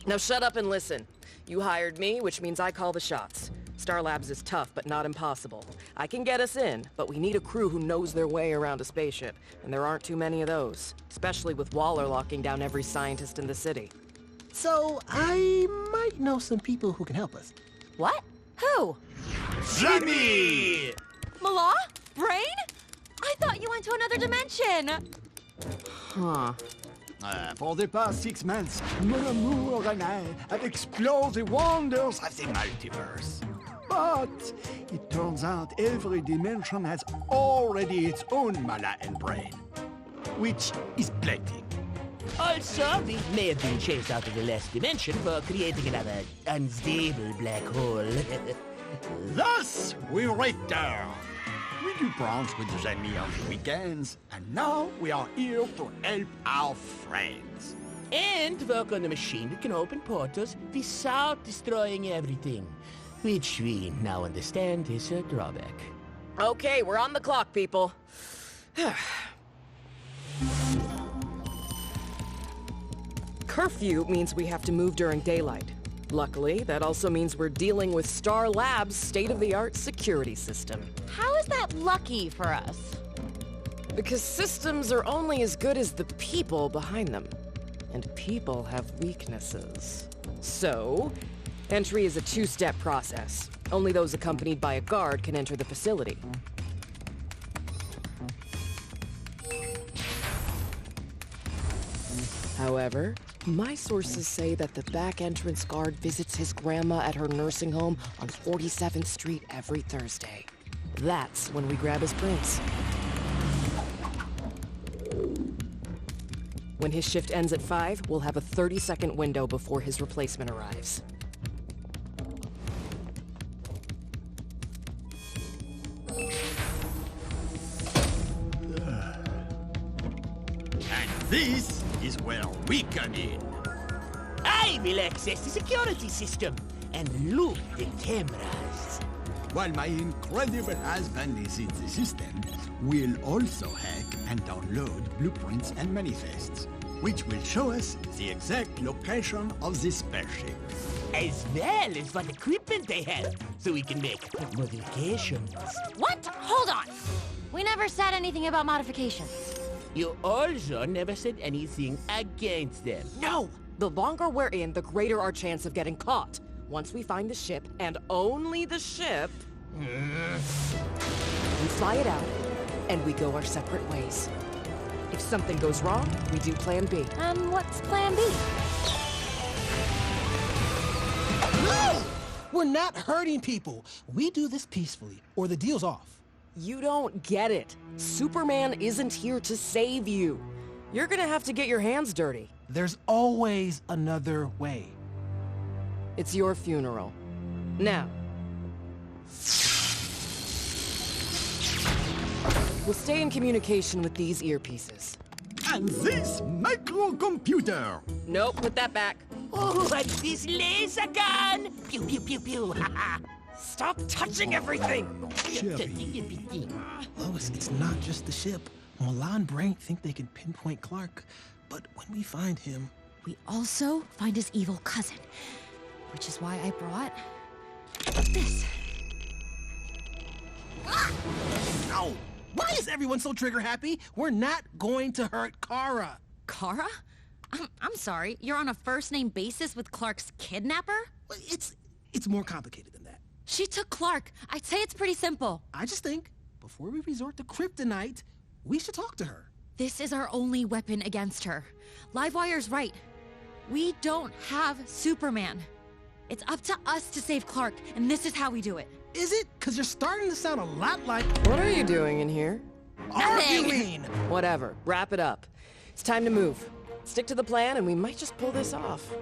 Now shut up and listen. You hired me, which means I call the shots. Star Labs is tough, but not impossible. I can get us in, but we need a crew who knows their way around a spaceship, and there aren't too many of those, especially with Waller locking down every scientist in the city. So, I might know some people who can help us. What? Who? Jimmy! Mala? Brain? I thought you went to another dimension! Huh. For the past 6 months, mon amour and I have explored the wonders of the multiverse. But it turns out every dimension has already its own Mala and Brain, which is plenty. Also, we may have been chased out of the last dimension for creating another unstable black hole. Thus, we return. We do brunch with Jamie on the weekends, and now we are here to help our friends. And work on a machine that can open portals without destroying everything, which we now understand is a drawback. Okay, we're on the clock, people. Curfew means we have to move during daylight. Luckily, that also means we're dealing with Star Labs' state-of-the-art security system. How is that lucky for us? Because systems are only as good as the people behind them. And people have weaknesses. So, entry is a two-step process. Only those accompanied by a guard can enter the facility. However, my sources say that the back entrance guard visits his grandma at her nursing home on 47th Street every Thursday. That's when we grab his prints. When his shift ends at 5, we'll have a 30-second window before his replacement arrives. And this is where we come in. I will access the security system and loot the cameras. While my incredible husband is in the system, we'll also hack and download blueprints and manifests, which will show us the exact location of the spaceship. As well as what equipment they have, so we can make modifications. What? Hold on! We never said anything about modifications. You also never said anything against them. No! The longer we're in, the greater our chance of getting caught. Once we find the ship, and only the ship, we fly it out, and we go our separate ways. If something goes wrong, we do Plan B. And what's Plan B? No! We're not hurting people. We do this peacefully, or the deal's off. You don't get it. Superman isn't here to save you. You're gonna have to get your hands dirty. There's always another way. It's your funeral. Now. We'll stay in communication with these earpieces. And this microcomputer. Nope, put that back. Oh, and this laser gun! Pew, pew, pew, pew. Stop touching everything! Lois, it's not just the ship. Milan and Brain think they can pinpoint Clark, but when we find him... We also find his evil cousin, which is why I brought this. No! Why is everyone so trigger-happy? We're not going to hurt Kara. Kara? I'm sorry, you're on a first-name basis with Clark's kidnapper? It's more complicated than that. She took Clark. I'd say it's pretty simple. I just think, before we resort to kryptonite, we should talk to her. This is our only weapon against her. Livewire's right. We don't have Superman. It's up to us to save Clark, and this is how we do it. Is it? Because you're starting to sound a lot like... What are you doing in here? Arguing! Whatever, wrap it up. It's time to move. Stick to the plan and we might just pull this off.